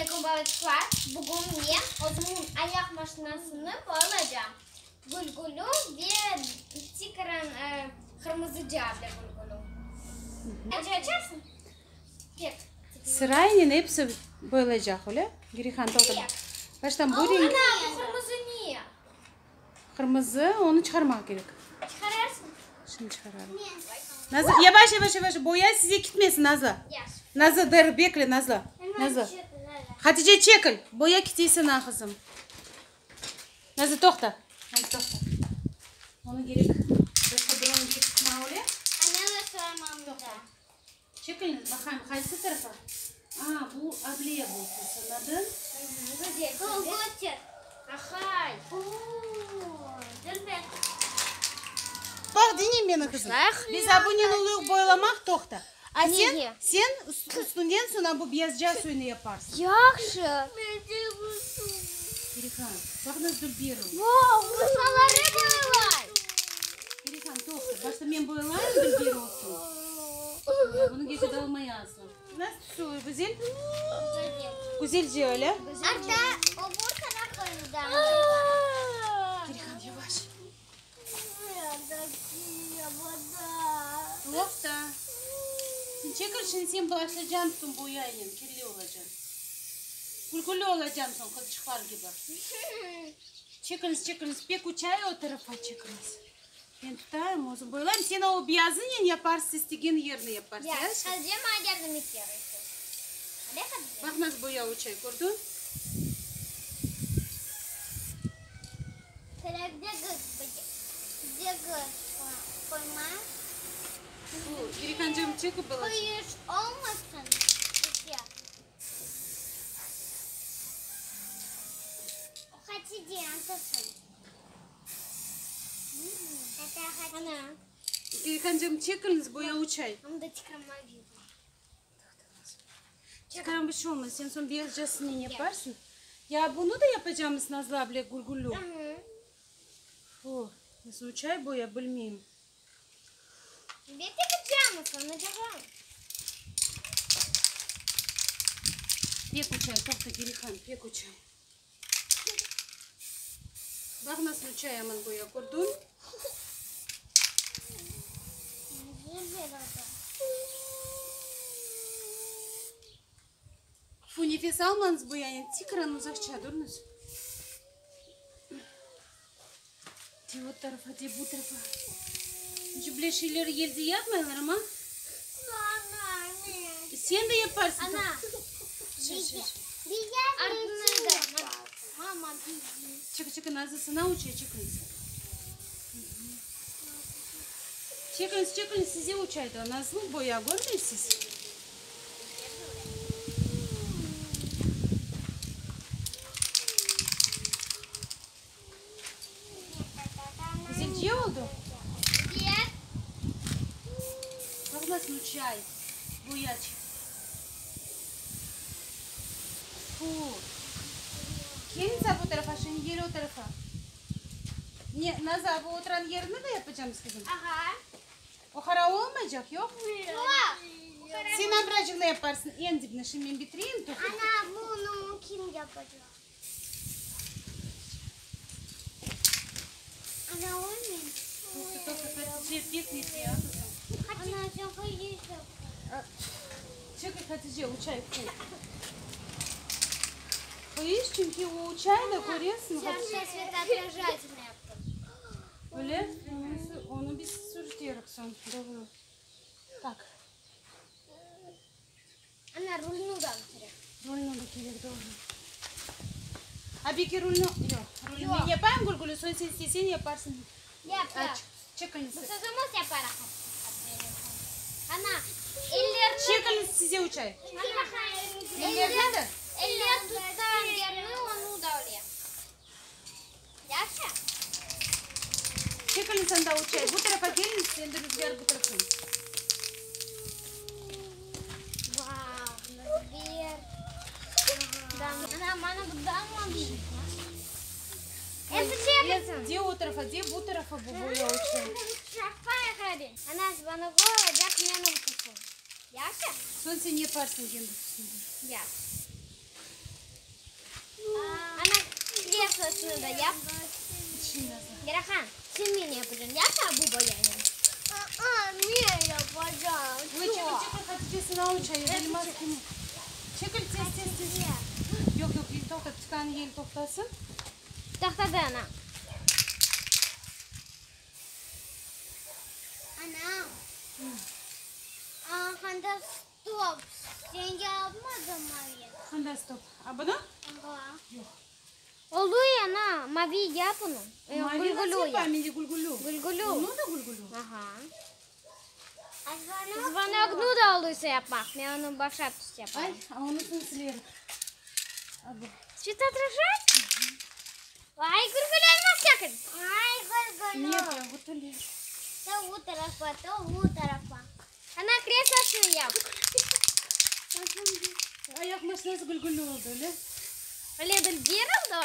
Assalamualaikum balıklar. Bugün ben özümün ayak maşinasını bağlayacağım. Gülgülü ve tikran kırmızı cevaplı gülgülü. Açarsın? Pek. Sırayla hepsi bağlayacak öyle. Girihan to'xtab. Baştan bu renk. Ana bu kırmızı niye? Kırmızı onu çıkarmak gerek. Çıkararsın. Şimdi çıkaralım. Nazlı yavaş boya size gitmesin Nazlı. Nazlı dur bekle Nazlı. Nazlı. Hatice çekil. Boya gitsin ha kızım. Nazlı to'xta. Nazlı to'xta. Onu gerek. Başka bir oyun çıkma öyle. Anne sormam da. Çekil bakalım kaysı tarafa. Aa bu ablaya bu sanadın. Götür. Ahay. Bak dinleyin beni kızım. Biz aboneliliği boyalamak to'xta. Sen üstünden sonra bu beyazca suyunu yaparsın. Yaxşı. Girihan. Bak nasıl bir. Wow, masaları boyaylar. Girihan to'xta. Başta men boyalayım bir olsun. Bunu gece de almayasın. Nasıl tutuyor güzel? Güzelce öyle. Hatta o bu taraflarından. Girihan yavaş. To'xta. Sen çekil şimdi sen başlayacaksın boyayın. Kirli olacaksın. Gülgülü olacaksın son kızcıklar gibi. Çekiniz. Pek uçay o tarafa çekiniz. Ben tutayım o zaman boyalayım. Sen o beyazını yaparsın, istediğin yerini yaparsın. Ya, sadece macerden istiyorum. Bak nasıl boya uçay gördün? Где koyma? Bu Girihancığım çekip balık. Hayır olmasın. Hatice antasın. Ana. Girihancığım çekiniz boya uçay. Ama da çıkarmaya gidiyor. Çıkarım bir şey olmaz. Sen son beyazcasını yaparsın. Ya bunu da yapacağımız Nazlı abla gülgülü. Nasıl uçay boya bilmeyeyim. Bir tek yapacağım mısın acaba? Pek uçay, to'xta Girihan, pek uçay. Bak nasıl uçay aman boya gördün? Bu nefes almanız boyayın. Tikran uzakça durunuz. De o tarafa, de bu tarafa. Cüble şeyleri yerde yapmayalım ama. Sen de yaparsın. Ana. Ardına da. Mama Çıkın Nazlı sana uçay çıkın. Çıkın size uçaydı. Nazlı boya görmeyin siz. Güzelce oldu. Bak nasıl uçay. Boyaç. Gelin bu tarafa, şimdi geri o tarafa. Nazlı bu oturan yerini de yapacağız kızım. Aha. O hara olmayacak yok. Sen abracıkla yaparsın en dibine. Şimdi ben bitireyim. Ana bunu kim yapacak? Ana olmuyor. Hatice beklet ya. Ana sen koyuyorsun. Çekil Hatice uçay koy. Koyuyoruz çünkü o uçayı da koruyorsun. Sen sветоотражательный yaptın. Öyle. Onu biz sürtüyoruz sonra. Doğru. Tak. Ana rulunu da bitirek. Rolünü de gerek doğru. Abi ki rolünü yok. Rolünü yapayım gülgülü. Sonra sen istesen yaparsın. Yap. Aç. Çekil. Bu sözümüz yaparak. Ana ellerini... Çekil size uçay. Ellerine Eller tutan yerini onu da oraya. Yaşa. Çekilin sen de uçay. Bu tarafa gelin. Sen de rüzgar bu tarafa. Wow. Bir. Ana bana bu damla değil. Де o tarafa, de bu tarafa bu boya uçay. Ana bana bu olacak benim kızım. Yaşa. Son sen yaparsın kendisi. Yap. Ana kreslosunu da yap. İçeyim Nazlı. Gerakan, sen beni yapacaksın. Yapma bu boyayı. Niye yapacağım? Uy çekil Hatice sen al çayı. Benim askımı. Çekil tez. Yok il toxtat. Çıkan yel toxtasın. Toxtadı ana. Ana. Handa stop. Sen yapmadın mı? Handa stop. A bunu? Yok. Oluyor ana. Mavi yap onu. Mavi nasıl yapayım? İnce gulgulu. Gulgulu. Onu da gulgulu. Aha. Звонок da olursa yapmak. Ben onu başa tut yapayım. Ay, onu silerim. Abi. Что-то отражать? Ай, гургулю elmas yakın. Ay, gurgulu. Ne yapayım? Bu türlü. To bu tarafa, to bu tarafa. Ana kreslosunu yap. Ayak makinesi gulgulu oldu öyle. Öyle de bir oldu.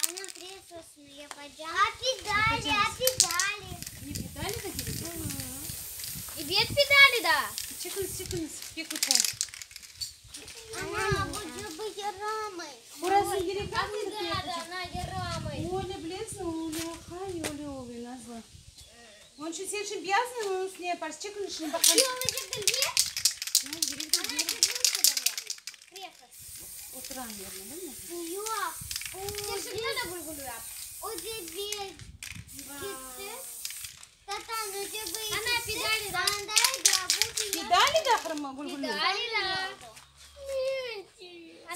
Ana kreslosunu yapacağım. Pedali. Ne pedali de gerekiyor. И без pedali da. Çıkınız. Pek uçay. Ana bu cubu yaramay. Burası gerekiyor. Ana yaramay. Öyle bilirsin, öyle oluyor Nazlı. Onun için sen şimdi beyazın onun üstüne yaparsın. Çıkın şimdi bakalım. Olacak da bir. Ana Oturan yerine değil mi? Yok. Şimdi de gurgulu yap. O da bir gitti. Zaten önce bu ikisi. Ana pedali da. Pedali de kırma gulgulu. Pedali da.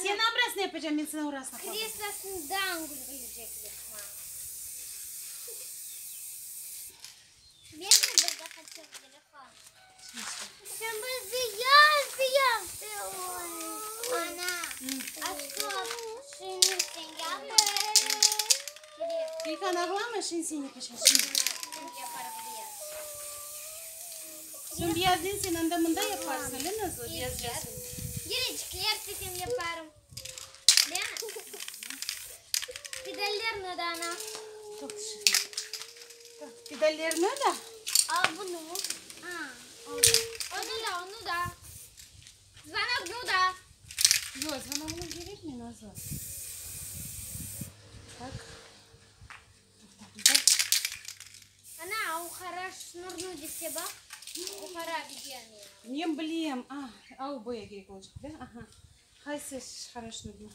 Sen abrasını yapacağım ben sana orasına kaldım. Kreslosundan gurgulayacaklar. Ben de burada kaçırdım. Sen bu beyaz ana. Aşkım. Şimdi sen yapma. Bir kan ağlama şimdi sen yapacaksın şimdi. Yaparım beyaz. Sen beyaz değil sen andamında yaparsın öyle Nazlı? Beyaz yaparsın. Geri yersin yaparım. Değil mi? Pedallerini de ana. Çok teşekkür ederim. Pedallerini de. Al bunu. Onu da. Звонок da. Yok sana bunu gerek mi Nazlı? Bak. Ana, o хорошо нужно для себя. O харабидiyani. Не bileyim. Al boya gerek olacak değil mi? Aha. Hayse хорошо нужно.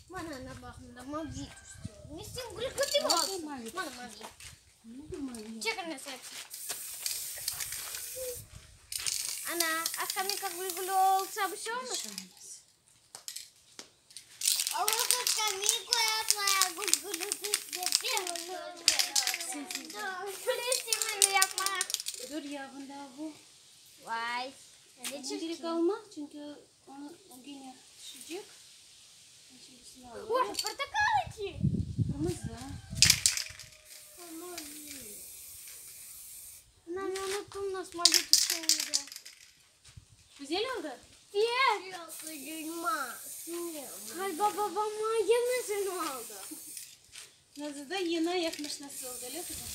Mana na bakımda mavi istiyorum. Nesin gülgütü mü olsun? Mana mavi. Çekin ne sen. Ana, askami ka gülgülü olsa bir şey olmaz. Allah'a kami koyatmaya gülgülü Kulesimi yapma. Dur ya bunda bu. Vay. Ne Gerek alma çünkü onu yine düşecek. Ой, портокалочки. Kırmızı. Нам unuttum nasıl malı tuttuğunu. Güzel oldu. Diğer. Galiba babama yemesini aldı. Nazlı da yine yakmış nasıl oldu öyle kızım.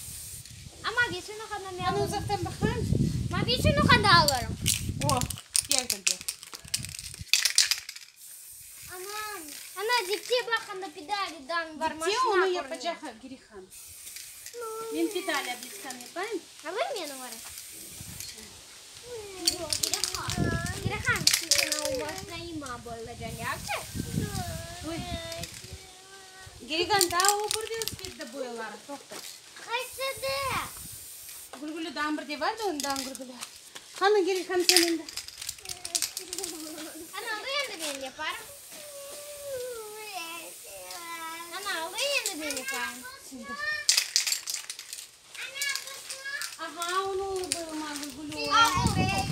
Ama bir şunu kadar ne Bana alırım? uzaktan bakar mısın? Ama bir şunu kadar alırım. Oh, gel gel. Anam. Ana dikti bakanda pedaliden var Gittiği onu yapacak Girihan. Ben pedali ablitkan yapayım. Alır mı numarı? Girahan. Şimdi olmazsa ima bollacan yapacak. Girihan daha o burada üstte boyalar. Tokta. Kaçtı. Gülgülü dağın var da ondan gülgülü. Hanı Girihan senin de. Ana alayım da ben yaparım. Ana alayım da ben yaparım. Şimdi. Aha onu boyama gülgülü. Ana alayım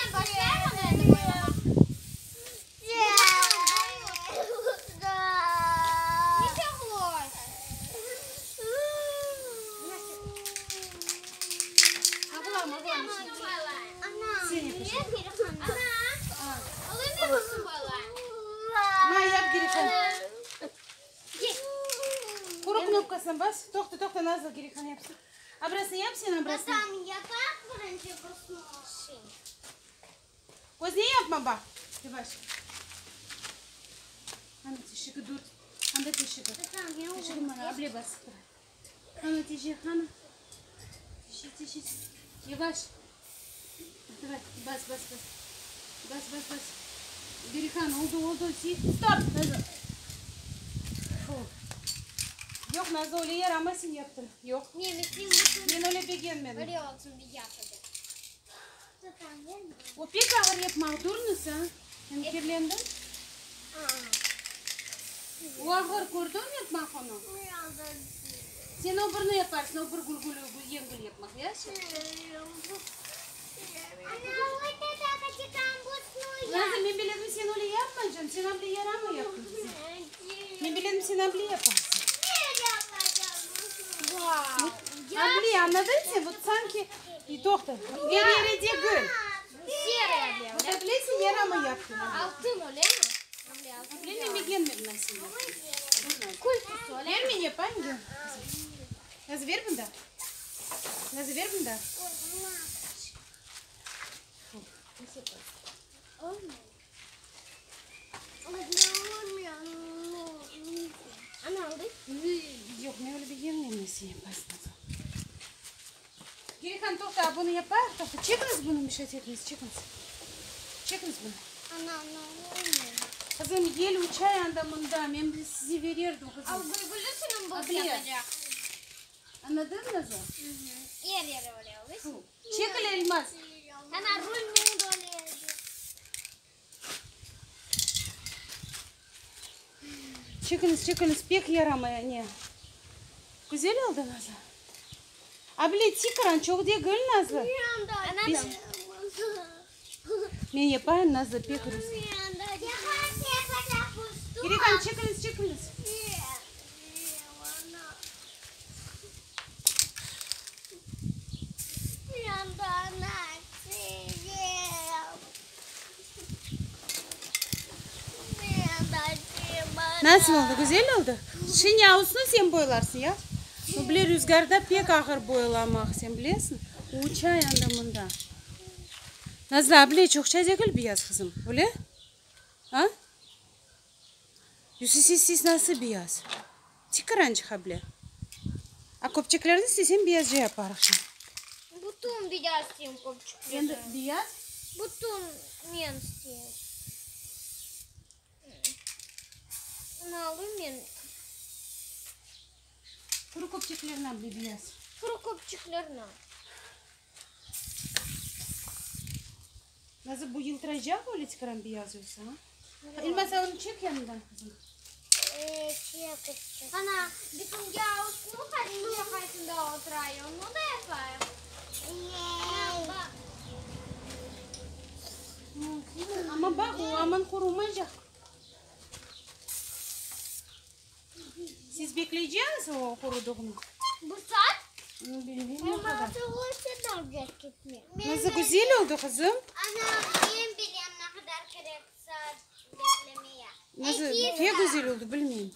ben başlayalım onu boyama. Ne çok hoş. Ağlama. Ana. Sen yapacaksın. Ana. Alayım ben bu boyama. Ma yap Girihan. Gel. Kuru knopkasına bas. Tokta Nazlı Girihan yapsın. Abrasını yap sen abrasını. Tamam yapak birinci kusma. Gözüne yapma bak. Yavaş. Hani tişiki dur. Hani tişiki. Tamam ya. Tişiki bana abla bas. Hani tişiki hani. Tişiki. Yavaş. Давай, bas. Bas. Birikan oldu. Stop. Yok Nazlı öyle yaramazsın yaptın. Yok. Niye mesela bütün Ben öyle beğenmedim. böyle olsun bir yapalım. Tamam. O pek ağır yapmak durmuş ha. Sen kirlendin. O ağır kurdun yapmak onu. Sen o birini yaparsın, o bir gülgülü yengül yapmak ya. Nazlı ben biledim sen öyle yapmayacaksın. Sen abla yarama yaptın bize. Ben biledim sen abla yaparsın. Abla anladın sen? Bu sanki doktor. Yere diye gül. Bu da bilirsin yarama yaptın. Altın öyle mi? Ben beğenmedim aslında. Ver mi yapayım ki? Nazlı ver bunda. Nazlı ver bunda. Ana aldık. Yok ne öyle beğenmedim nasıl yaparsın. Gerikan tokta bunu yapar. Tokta çekiniz bunu bir şey çekiniz bunu. Ana. Kızım yel uçay andamında ben sizi verirdim kızım. Al gülgülüsünün bu Abla. yapacak. Anladın mı Nazlı? Yer öyle olur. Çekil elmas. Ana rul mu dolu Çekiniz pek yaramaya ne? Güzel oldu Nazlı. Abla tikaran çok diye gül Nazlı. Biz... Ben yapayım Nazlı pek güzel. Gerikan çekiniz. Nasıl oldu? Güzel oldu. Şimdi yavusunu sen boylarsın ya. Bu bile rüzgarda pek ağır boylamak sen biliyorsun. Uçay andamında. Nazlı abla çok çay dökül beyaz kızım. Öyle? Ha? Siz nasıl beyaz? Çıkarancık abla. A kopçaklarını istesen beyazca yaparız şimdi. Butun biraz isteyeyim kopçukları. Şimdi beyaz. Butun men isteyeyim. Ne alayım ben? Kuru kopçaklarını abla beyaz. Kuru kopçuklarını. Nazlı bu yıltıracak öyle çıkaran beyaz olsa ha? İlmaz onu çek yanından kızım. Ana bütün yağusunu kadın yakasında oturuyor. Onu da yapayım. Ama bak o aman kurumayacak. Siz bekleyeceğiniz o kuruduğunu. Bu saat? Bilmiyorum ne kadar. Gitmiyor. Nasıl güzel oldu kızım. Ana ben biliyorum ne kadar gerek saat beklemeye. Nasıl pek güzel oldu bilmiyorum.